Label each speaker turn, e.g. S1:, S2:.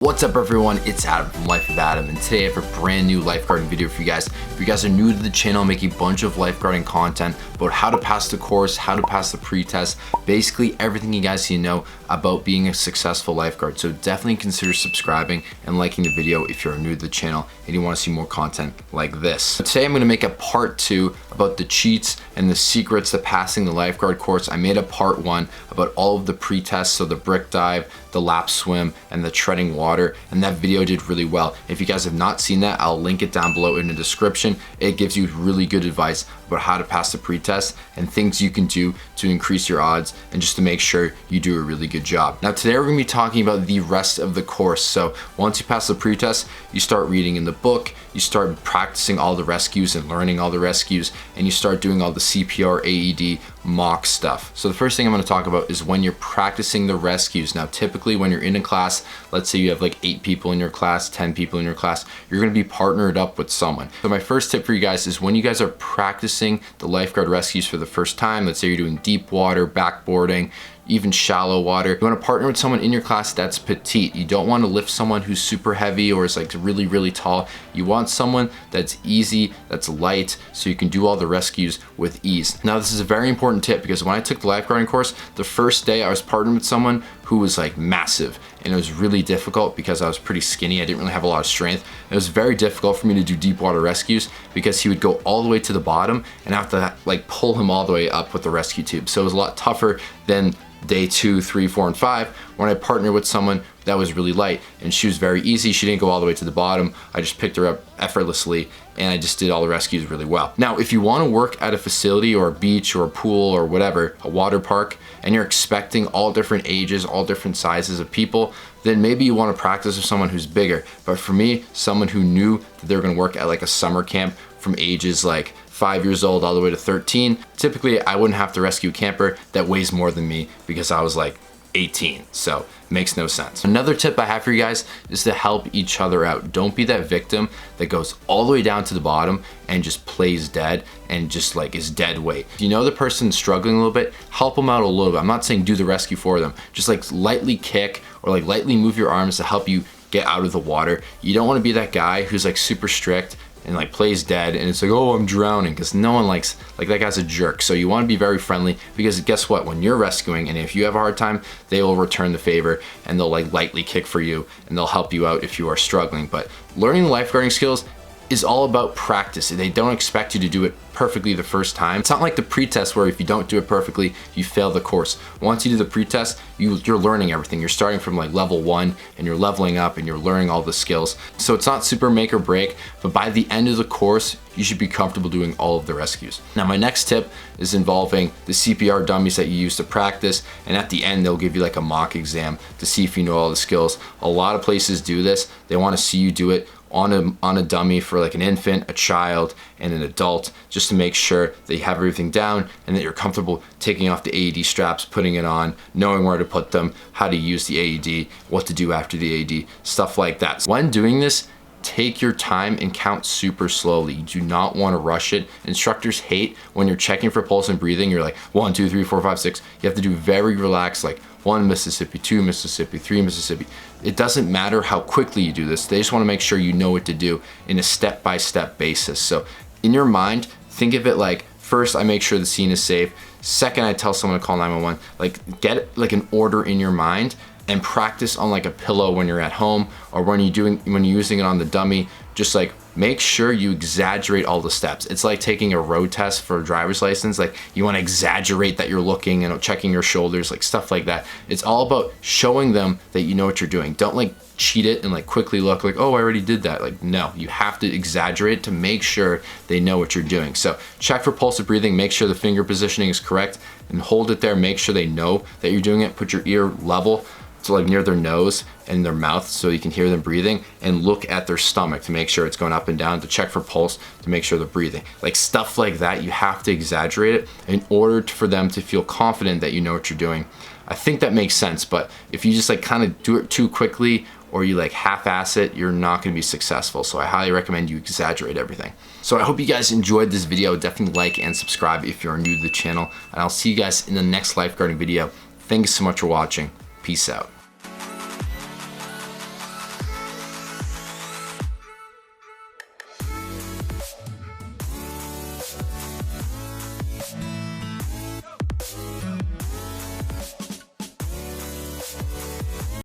S1: What's up everyone, it's Adam from Life of Adam, and today I have a brand new lifeguarding video for you guys. If you guys are new to the channel, I'm making a bunch of lifeguarding content about how to pass the course, how to pass the pre-test, basically everything you guys need to know about being a successful lifeguard. So definitely consider subscribing and liking the video if you're new to the channel and you want to see more content like this. So today I'm going to make a part 2 about the cheats and the secrets to passing the lifeguard course. I made a part 1 about all of the pre-tests, so the brick dive, the lap swim, and the treading water, and that video did really well. If you guys have not seen that, I'll link it down below in the description. It gives you really good advice about how to pass the pre-test and things you can do to increase your odds and just to make sure you do a really good job. Now today we're going to be talking about the rest of the course. So once you pass the pre-test, you start reading in the book, you start practicing all the rescues and learning all the rescues, and you start doing all the CPR, AED, mock stuff. So the first thing I'm going to talk about is when you're practicing the rescues. Now typically when you're in a class, let's say you have like 8 people in your class, 10 people in your class, you're going to be partnered up with someone. So my first tip for you guys is when you guys are practicing the lifeguard rescues for the first time, let's say you're doing deep water, backboarding, even shallow water, you want to partner with someone in your class that's petite. You don't want to lift someone who's super heavy or is like really tall. You want someone that's easy, that's light, so you can do all the rescues with ease. Now this is a very important tip because when I took the lifeguarding course, the first day I was partnered with someone who was like massive, and it was really difficult because I was pretty skinny. I didn't really have a lot of strength. It was very difficult for me to do deep water rescues because he would go all the way to the bottom and I have to like pull him all the way up with the rescue tube. So it was a lot tougher than day 2, 3, 4, and 5 when I partnered with someone that was really light, and she was very easy. She didn't go all the way to the bottom. I just picked her up effortlessly and I just did all the rescues really well. Now if you want to work at a facility or a beach or a pool or whatever, a water park, and you're expecting all different ages, all different sizes of people, then maybe you want to practice with someone who's bigger. But for me, someone who knew that they're going to work at like a summer camp from ages like 5 years old all the way to 13, typically I wouldn't have to rescue a camper that weighs more than me because I was like 18, so it makes no sense. Another tip I have for you guys is to help each other out. Don't be that victim that goes all the way down to the bottom and just plays dead and just like is dead weight. If you know the person's struggling a little bit, help them out a little bit. I'm not saying do the rescue for them, just like lightly kick or like lightly move your arms to help you get out of the water. You don't want to be that guy who's like super strict and like plays dead and it's like, oh, I'm drowning, because no one likes, like, that guy's a jerk. So you want to be very friendly, because guess what, when you're rescuing and if you have a hard time, they will return the favor and they'll like lightly kick for you and they'll help you out if you are struggling. But learning the lifeguarding skills is all about practice. They don't expect you to do it perfectly the first time. It's not like the pre-test where if you don't do it perfectly, you fail the course. Once you do the pre-test, you're learning everything. You're starting from like level 1 and you're leveling up and you're learning all the skills. So it's not super make or break, but by the end of the course, you should be comfortable doing all of the rescues. Now my next tip is involving the CPR dummies that you use to practice, and at the end they'll give you like a mock exam to see if you know all the skills. A lot of places do this. They want to see you do it on a dummy for like an infant, a child, and an adult, just to make sure that you have everything down and that you're comfortable taking off the AED straps, putting it on, knowing where to put them, how to use the AED, what to do after the AED, stuff like that. When doing this, take your time and count super slowly. You do not want to rush it. Instructors hate when you're checking for pulse and breathing. You're like 1, 2, 3, 4, 5, 6. You have to do very relaxed, like 1 Mississippi, 2 Mississippi, 3 Mississippi. It doesn't matter how quickly you do this. They just want to make sure you know what to do in a step-by-step basis. So in your mind, think of it like, first I make sure the scene is safe. Second, I tell someone to call 911. Like, get like an order in your mind and practice on like a pillow when you're at home or when you're using it on the dummy. Just like make sure you exaggerate all the steps. It's like taking a road test for a driver's license. Like you want to exaggerate that you're looking and checking your shoulders, like stuff like that. It's all about showing them that you know what you're doing. Don't like cheat it and like quickly look like, oh, I already did that. Like, no, you have to exaggerate to make sure they know what you're doing. So check for pulse and breathing, make sure the finger positioning is correct and hold it there. Make sure they know that you're doing it. Put your ear level to like near their nose and their mouth so you can hear them breathing, and look at their stomach to make sure it's going up and down, to check for pulse, to make sure they're breathing. Like stuff like that, you have to exaggerate it in order for them to feel confident that you know what you're doing. I think that makes sense, but if you just like kind of do it too quickly or you like half-ass it, you're not going to be successful. So I highly recommend you exaggerate everything. So I hope you guys enjoyed this video. Definitely like and subscribe if you're new to the channel, and I'll see you guys in the next lifeguarding video. Thanks so much for watching. Peace out.